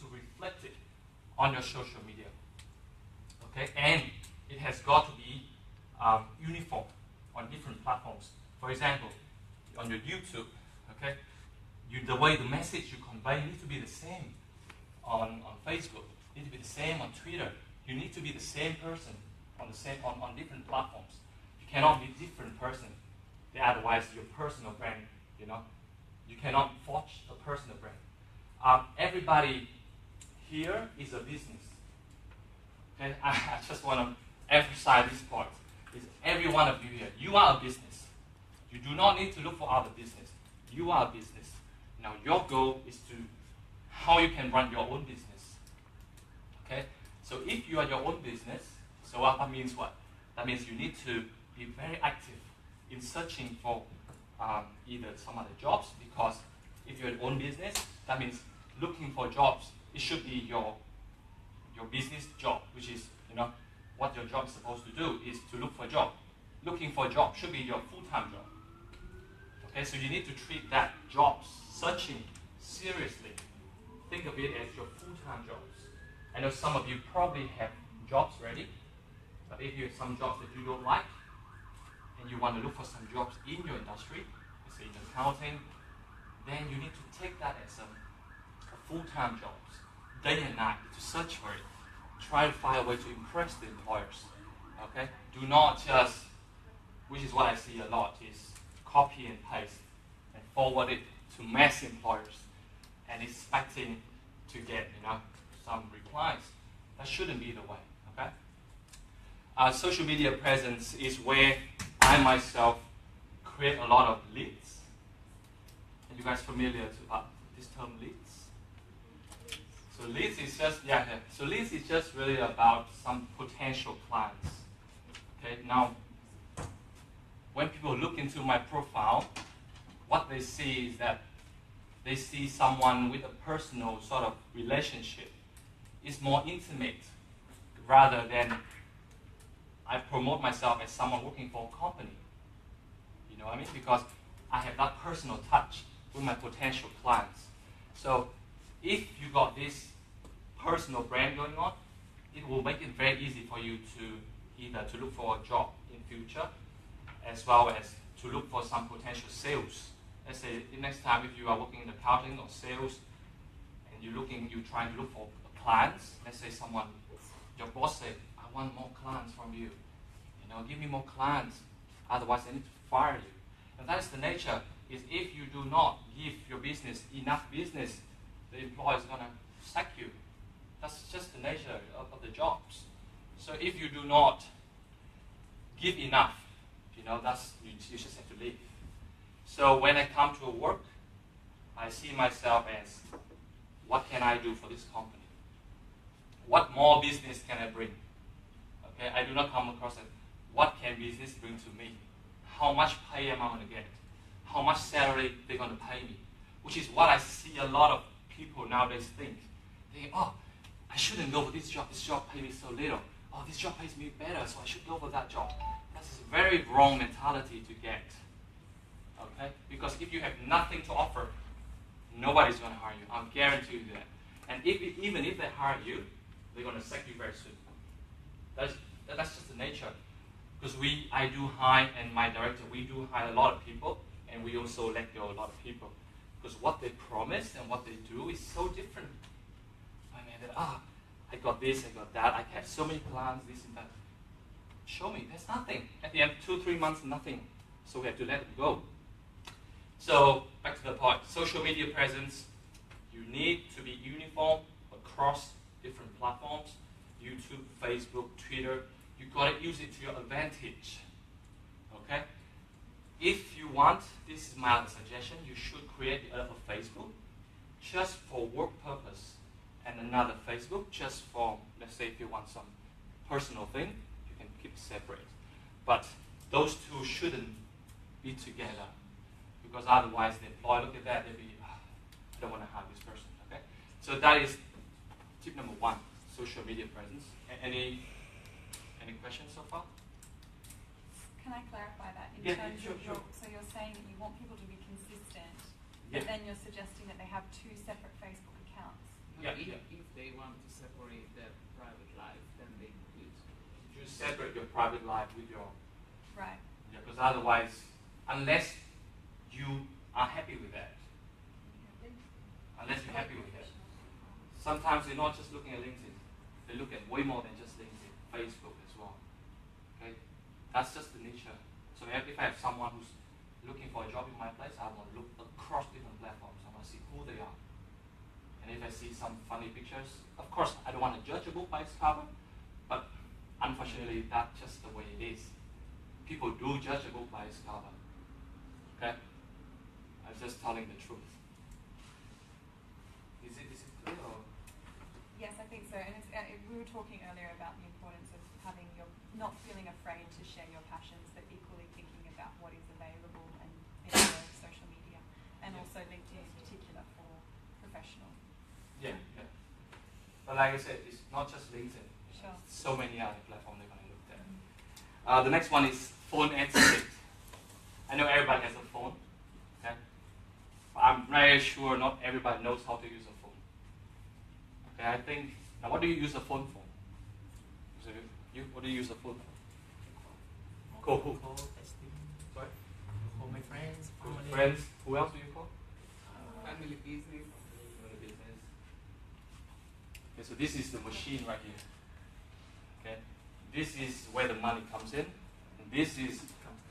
to reflect it on your social media. Okay, and it has got to be uniform on different platforms. For example, on your YouTube, okay, the way the message you convey needs to be the same on Facebook. It needs to be the same on Twitter. You need to be the same person on different platforms. You cannot be different person. Otherwise, your personal brand, you cannot forge a personal brand. Everybody here is a business. Okay, I just want to emphasize this point. Is every one of you here, you are a business. You do not need to look for other business. You are a business. Now your goal is to how you can run your own business. Okay, so if you are your own business, so that means what? That means you need to be very active in searching for either some other jobs, because if you're your own business, that means looking for jobs. It should be your business job, which is what your job is supposed to do is to look for a job. Looking for a job should be your full-time job. Okay, so you need to treat that job searching seriously. Think of it as your full-time jobs. I know some of you probably have jobs ready, but if you have some jobs that you don't like, and you want to look for some jobs in your industry, let's say in accounting, then you need to take that as a full-time job, day and night, to search for it. Try to find a way to impress the employers. Okay? Do not just, which is what I see a lot, is copy and paste and forward it to mass employers and expecting to get some replies. That shouldn't be the way. Okay? Social media presence is where I myself create a lot of leads. Are you guys familiar to this term leads? So leads is just So leads is just really about some potential clients. Okay. Now, when people look into my profile, what they see is that they see someone with a personal sort of relationship. It's more intimate, rather than I promote myself as someone working for a company. You know what I mean? Because I have that personal touch with my potential clients. So if you got this personal brand going on, it will make it very easy for you to either to look for a job in future, as well as to look for some potential sales. Let's say the next time if you are working in accounting or sales, and you're trying to look for clients. Let's say your boss said, "I want more clients from you. Give me more clients. Otherwise, I need to fire you." And that's the nature. Is if you do not give your business enough business, the employer is gonna sack you. That's just the nature of the jobs. So if you do not give enough, you just have to leave. So when I come to work, I see myself as, what can I do for this company? What more business can I bring? Okay, I do not come across as, what can business bring to me? How much pay am I going to get? How much salary they're going to pay me? Which is what I see a lot of people nowadays think. They think, oh, I shouldn't go for this job. This job pays me so little. Oh, this job pays me better, so I should go for that job. That's a very wrong mentality to get. Okay? Because if you have nothing to offer, nobody's going to hire you. I'll guarantee you that. And even if they hire you, they're going to sack you very soon. That's just the nature. Because I do hire, and my director, we do hire a lot of people, and we also let go a lot of people. Because what they promise and what they do is so different. I mean, I got this, I got that, I have so many clients, this and that. Show me, there's nothing. At the end of 2-3 months, nothing. So we have to let it go. So, back to the point. Social media presence, you need to be uniform across different platforms. YouTube, Facebook, Twitter. You've got to use it to your advantage. Okay? If you want, this is my other suggestion, you should create a Facebook just for work purpose, and another Facebook just for, let's say if you want some personal thing, you can keep it separate. But those two shouldn't be together, because otherwise the employer look at that, they'll be, I don't want to hire this person. Okay? So that is tip number 1, social media presence. Any questions so far? Can I clarify that? Terms sure, of so you're saying that you want people to be consistent, Yeah. but then you're suggesting that they have 2 separate Facebook accounts. Yeah. In separate your private life with your, Right. yeah, because otherwise, unless you are happy with that, sometimes they're not just looking at LinkedIn, they look at way more than just LinkedIn, Facebook as well. Okay, that's just the nature. So if I have someone who's looking for a job in my place, I want to look across different platforms. I want to see who they are. And if I see some funny pictures, of course, I don't want to judge a book by its cover, but unfortunately, that's just the way it is. People do judge a book by its cover. Okay? I'm just telling the truth. Is it clear? Or? Yes, I think so. And we were talking earlier about the importance of having not feeling afraid to share your passions, but equally thinking about what is available and in your social media, and also LinkedIn in particular for professional. Yeah. But like I said, it's not just LinkedIn. Sure. So many other platforms they're going to look at. The next one is phone etiquette. I know everybody has a phone. Okay? But I'm very sure not everybody knows how to use a phone. Okay, I think, now what do you use a phone for? So what do you use a phone for? Call who? Call, texting. Sorry? Call my friends, family. Friends. Who else do you call? Family business. Business. Okay, so this is the machine right here. Okay, this is where the money comes in, and this is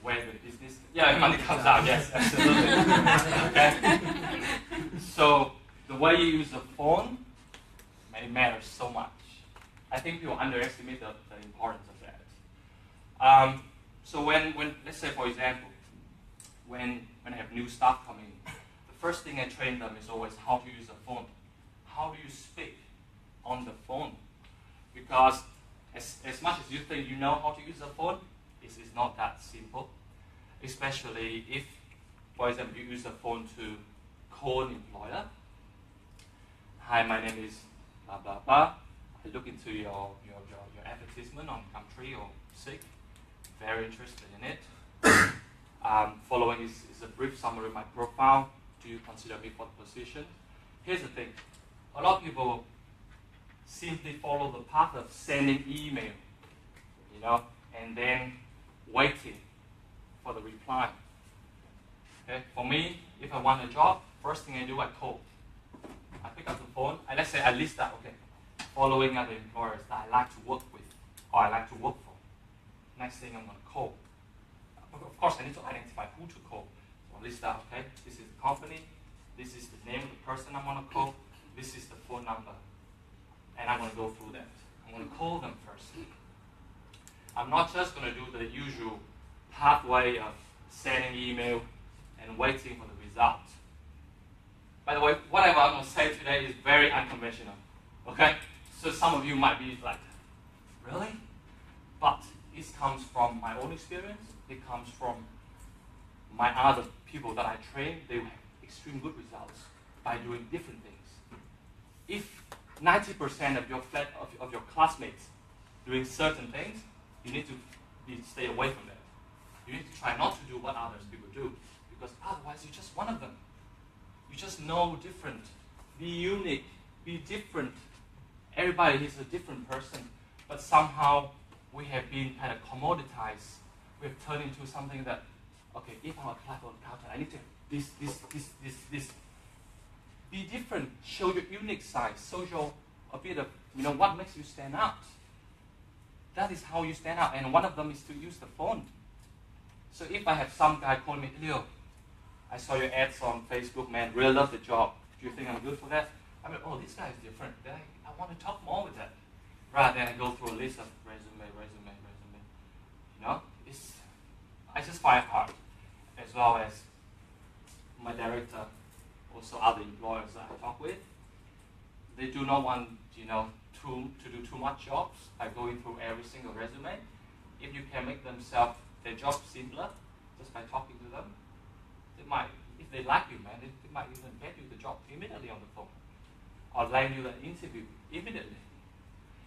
where the business, money comes out. Yes, absolutely. Okay. So the way you use the phone, it matters so much. I think people underestimate the importance of that. So when let's say for example, when I have new staff coming, the first thing I train them is always how to use a phone. How do you speak on the phone? Because as much as you think you know how to use a phone, it's not that simple. Especially if, for example, you use a phone to call an employer. Hi, my name is blah blah blah. I look into your advertisement on Gumtree or Seek. Very interested in it. Following is a brief summary of my profile. Do you consider me for the position? Here's the thing. A lot of people simply follow the path of sending email, and then waiting for the reply. Okay? For me, if I want a job, first thing I do, I call. I pick up the phone, and let's say I list out, following other employers that I like to work with, or I like to work for. Next thing I'm going to call. Of course, I need to identify who to call. So I list out, this is the company, this is the name of the person I'm going to call, this is the phone number. And I'm going to go through that. I'm going to call them first. I'm not just going to do the usual pathway of sending email and waiting for the result. By the way, whatever I'm going to say today is very unconventional. Okay? So some of you might be like, really? But it comes from my own experience. It comes from my other people that I train. They have extreme good results by doing different things. If 90% of your classmates doing certain things, you need to stay away from that. You need to try not to do what others people do, because otherwise you're just one of them. You just know different. Be unique. Be different. Everybody is a different person, but somehow we have been kind of commoditized. We have turned into something that, if I'm a platform accountant, I need to have this. Be different. Show your unique side. Show a bit of, what makes you stand out. That is how you stand out. And one of them is to use the phone. So if I have some guy calling me, Leo, I saw your ads on Facebook, man, really love the job. Do you think I'm good for that? I mean, this guy is different. Then I want to talk more with that. Rather than I go through a list of resume. I just find it hard. As well as my director, also other employers that I talk with, they do not want, to do too much jobs by going through every single resume. If you can make their job simpler, just by talking to them, they might, if they like you, man, they might even get you the job immediately on the phone, or land you an interview immediately.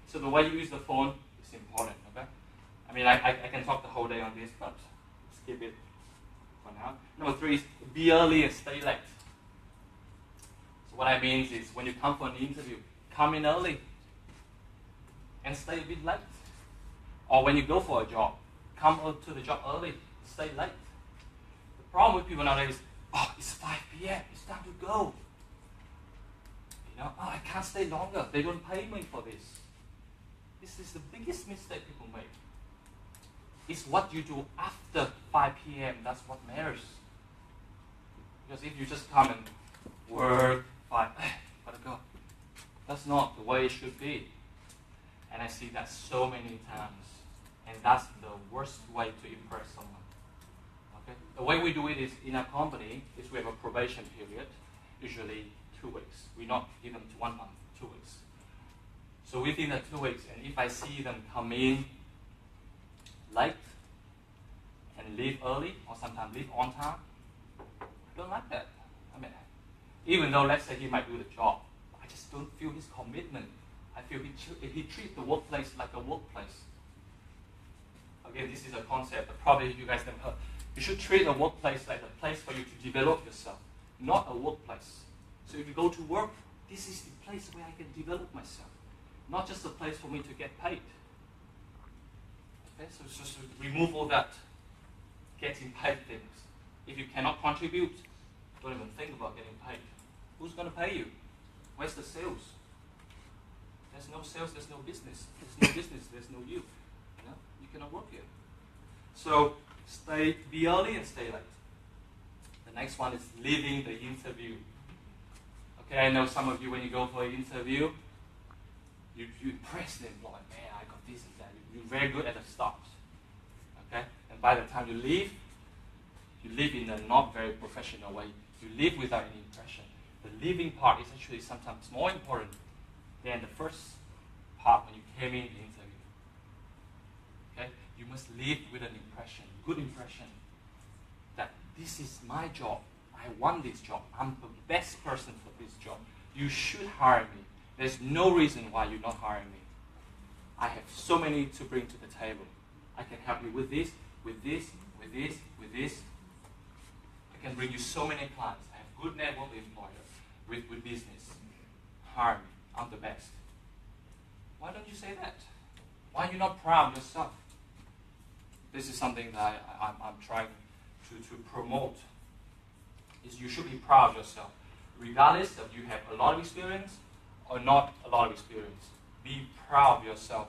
So the way you use the phone is important, okay? I mean, I can talk the whole day on this, but skip it for now. Number 3 is be early and stay late. So what I mean is when you come for an interview, come in early and stay a bit late. Or when you go for a job, come to the job early, stay late. The problem with people nowadays is, oh, it's 5 p.m., it's time to go. You know, oh, I can't stay longer, they don't pay me for this. This is the biggest mistake people make. It's what you do after 5 p.m. that's what matters. Because if you just come and work, fine, gotta go. That's not the way it should be. And I see that so many times. And that's the worst way to impress someone. Okay? The way we do it is in a company is we have a probation period, usually 2 weeks. We not give them to 1 month, 2 weeks. So within the 2 weeks, and if I see them come in late and leave early, or sometimes leave on time, I don't like that. I mean, even though let's say he might do the job, I just don't feel his commitment. I feel he treats the workplace like a workplace. Again, this is a concept that probably you guys never heard. You should treat a workplace like a place for you to develop yourself, not a workplace. So if you go to work, this is the place where I can develop myself, not just a place for me to get paid. Okay, so just remove all that getting paid things. If you cannot contribute, don't even think about getting paid. Who's going to pay you? Where's the sales? There's no sales, there's no business. There's no business, there's no you. You cannot work here. So be early and stay late. The next one is leaving the interview. Okay, I know some of you, when you go for an interview, you impress the employer. Man, I got this and that. You're very good at the start. Okay, and by the time you leave in a not very professional way. You leave without any impression. The leaving part is actually sometimes more important than the first part when you came in the interview. Okay, you must leave with an impression, good impression, that this is my job. I want this job. I'm the best person for this job. You should hire me. There's no reason why you're not hiring me. I have so many to bring to the table. I can help you with this, with this, with this, with this. I can bring you so many clients. I have good network with employers, with business. Hire me. I'm the best. Why don't you say that? Why are you not proud of yourself? This is something that I'm trying to promote. Is you should be proud of yourself, regardless of you have a lot of experience or not a lot of experience. Be proud of yourself,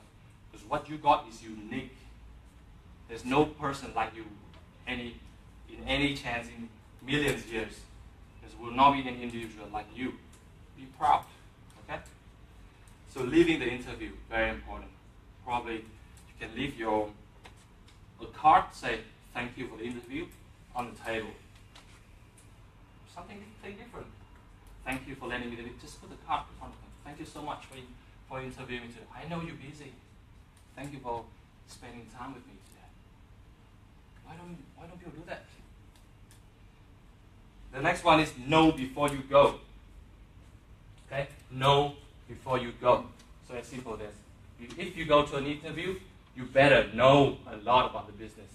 because what you got is unique. There's no person like you in any chance in millions of years. There will not be an individual like you. Be proud, okay? So leaving the interview, very important. Probably you can leave a card, say thank you for the interview, on the table. Something different. Thank you for letting me do it. Just put the card in front of them. Thank you so much for interviewing me today. I know you're busy. Thank you for spending time with me today. Why don't people do that? The next one is know before you go. Okay? Know before you go. So it's simple as this. If you go to an interview, you better know a lot about the business.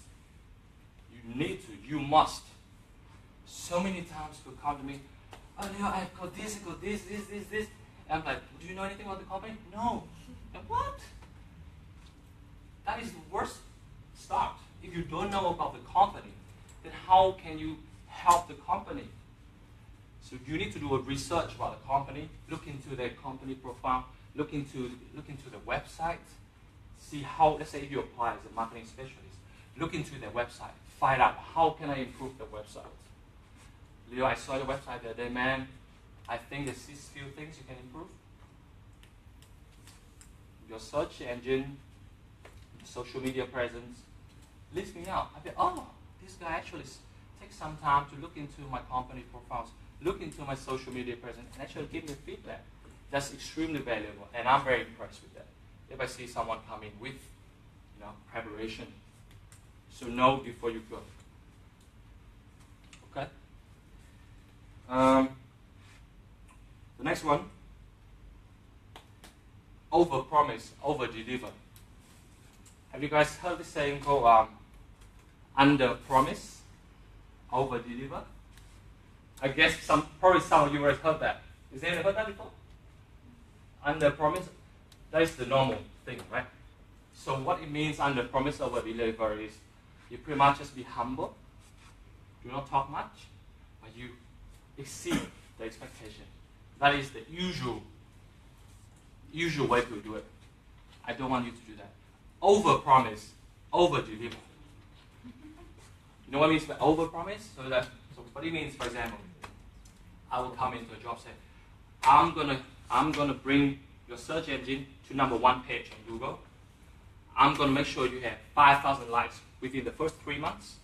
You need to. You must. So many times people come to me, oh, Leo, I've got this. And I'm like, do you know anything about the company? No. And what? That is the worst start. If you don't know about the company, then how can you help the company? So you need to do a research about the company, look into their company profile, look into the website, see how, let's say if you apply as a marketing specialist, look into their website, find out how can I improve the website. Leo, I saw your website the other day, man. I think there's these few things you can improve. Your search engine, social media presence, list me out. I think, oh, this guy actually takes some time to look into my company profiles, look into my social media presence, and actually give me feedback. That's extremely valuable, and I'm very impressed with that. If I see someone coming with, preparation, so know before you go. Okay. The next one, over-promise, over-deliver. Have you guys heard this saying called under-promise, over-deliver? I guess probably some of you have heard that. Has anyone heard that before? Under-promise, that is the normal thing, right? So what it means under promise over deliver is you pretty much just be humble, do not talk much, but you exceed the expectation. That is the usual way to do it. I don't want you to do that. Over promise, over deliver. You know what it means by over promise? So what it means, for example, I will come into a job say, I'm gonna bring your search engine to #1 page on Google. I'm gonna make sure you have 5,000 likes within the first 3 months.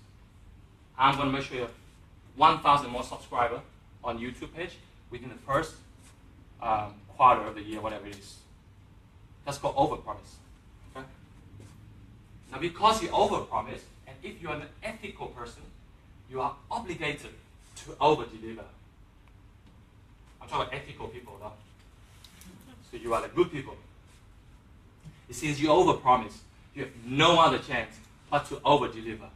I'm gonna make sure you have 1,000 more subscribers on YouTube page within the first quarter of the year, whatever it is. That's called overpromise. Okay? Now, because you overpromise, and if you're an ethical person, you are obligated to overdeliver. I'm talking about ethical people, though. So you are the good people. Since you overpromise, you have no other chance but to overdeliver.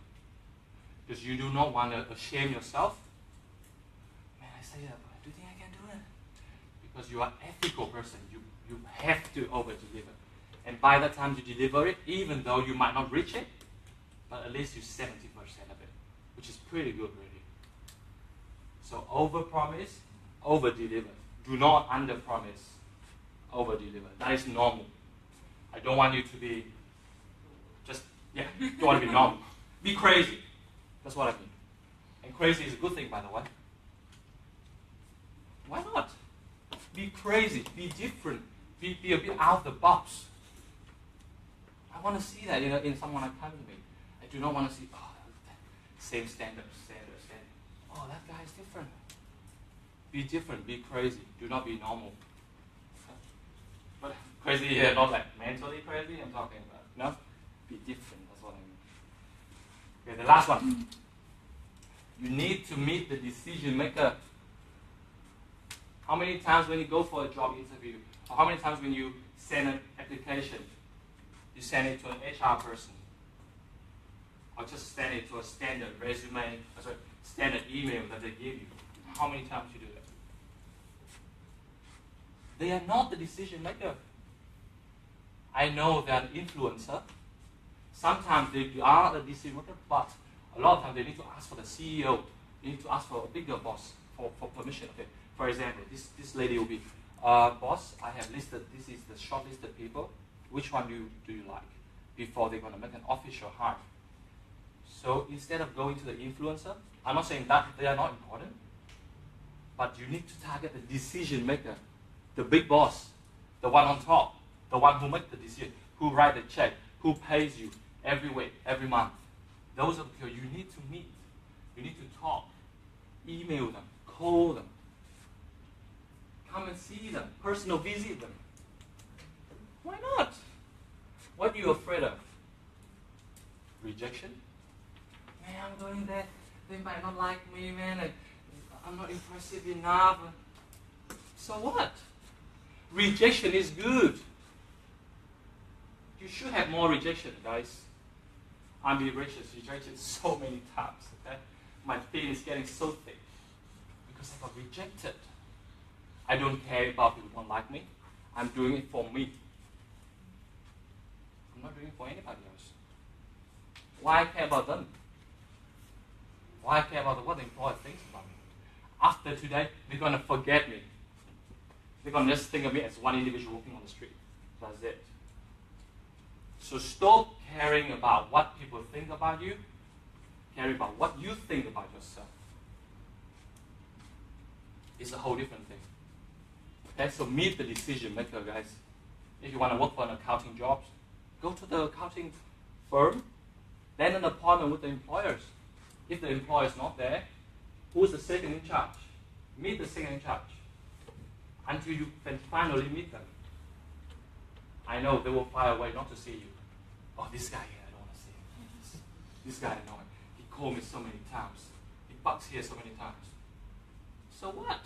Because you do not want to shame yourself. Man, I say that, but do you think I can do it? Because you are an ethical person, you have to overdeliver. And by the time you deliver it, even though you might not reach it, but at least you 70% of it, which is pretty good, really. So overpromise, overdeliver. Do not underpromise, overdeliver. That is normal. I don't want you to be don't want to be normal. Be crazy. That's what I mean. And crazy is a good thing, by the way. Why not? Be crazy. Be different. Be a bit out of the box. I want to see that in someone that comes to me. I do not want to see, same standard. Oh, that guy is different. Be different. Be crazy. Do not be normal. But crazy here, not like mentally crazy, I'm talking about. No? Be different. That's what I mean. Okay, the last one. You need to meet the decision maker. How many times when you go for a job interview, or how many times when you send an application, you send it to an HR person, or just send it to a standard resume, standard email that they give you? How many times you do that? They are not the decision maker. I know they're an influencer. Sometimes they are the decision maker, but a lot of times they need to ask for the CEO. They need to ask for a bigger boss for permission. Okay. For example, this lady will be, boss, I have listed, this is the shortlisted people. Which one do you like? Before they're going to make an official hire. So instead of going to the influencer, I'm not saying that they are not important, but you need to target the decision maker, the big boss, the one on top, the one who makes the decision, who writes the check, who pays you every week, every month. Those are the people you need to meet. You need to talk, email them, call them, come and see them, personal visit them. Why not? What are you afraid of? Rejection? Man, I'm going there. They might not like me, man. I'm not impressive enough. So what? Rejection is good. You should have more rejection, guys. I'm being rejected so many times. Okay? My skin is getting so thick because I got rejected. I don't care about people who don't like me. I'm doing it for me. I'm not doing it for anybody else. Why I care about them? Why I care about what the employer thinks about me? After today, they're going to forget me. They're going to just think of me as one individual walking on the street. That's it. So stop caring about what people think about you. Care about what you think about yourself. It's a whole different thing. Okay, so meet the decision maker, guys. If you want to work for an accounting job, go to the accounting firm, then an appointment with the employers. If the employer is not there, who's the second in charge? Meet the second in charge until you can finally meet them. I know they will find a way not to see you. Oh, this guy here, I don't want to see him. This guy, I know him. He called me so many times. He bugs here so many times. So what?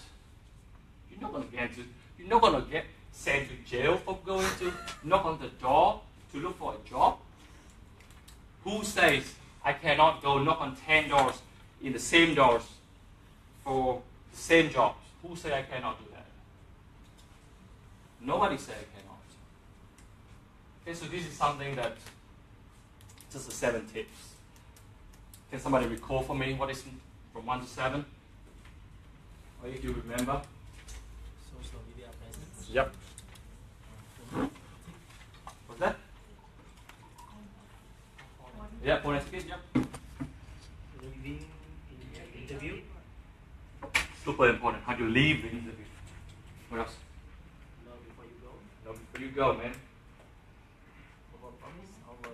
You're not going to get sent to jail for going to knock on the door to look for a job. Who says I cannot go knock on 10 doors in the same doors for the same jobs? Who say I cannot do that? Nobody say I cannot. Okay, so this is something that, just the 7 tips. Can somebody recall for me what is from 1 to 7? Or if you remember? Social media presence. Yep. What's that? Yeah, phone etiquette, yep. Living in the interview. Super important. How do you leave the interview? What else? Know before you go. No, before you go, man. Over promise. Over.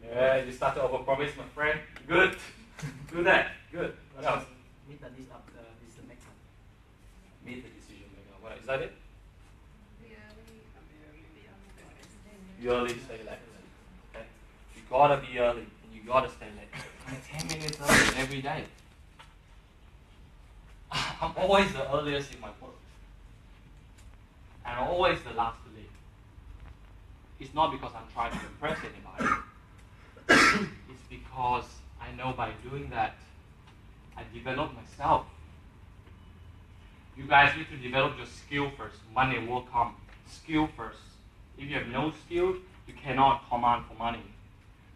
Yeah, you start to overpromise, my friend. Good. Do that. Good. What else? Meet the list after this the next one. Meet the decision maker. What, is that it? Be early, stay late. Okay? You gotta be early and you gotta stay late. I'm 10 minutes early every day. I'm always the earliest in my work. And I'm always the last to leave. It's not because I'm trying to impress anybody. It's because I know by doing that, I develop myself. You guys need to develop your skill first. Money will come. Skill first. If you have no skill, you cannot command for money.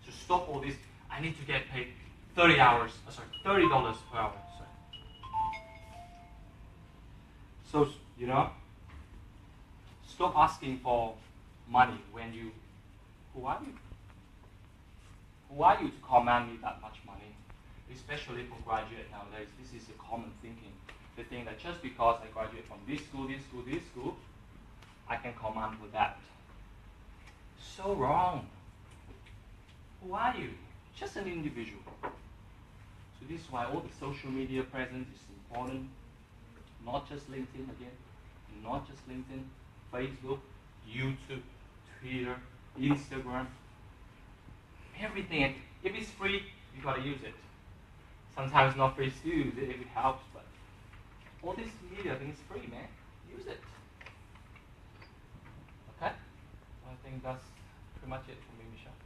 So stop all this. I need to get paid $30 per hour. So, you know, stop asking for money when you, who are you? Who are you to command me that much money? Especially for graduate nowadays, this is a common thinking. They think that just because I graduate from this school, I can command for that. So wrong. Who are you? Just an individual. So this is why all the social media presence is important. Not just LinkedIn again. Not just LinkedIn. Facebook, YouTube, Twitter, Instagram. Everything. If it's free, you gotta use it. Sometimes not free, still use it if it helps, but all this media thing is free, man. Use it. Okay? I think that's pretty much it for me, Michelle.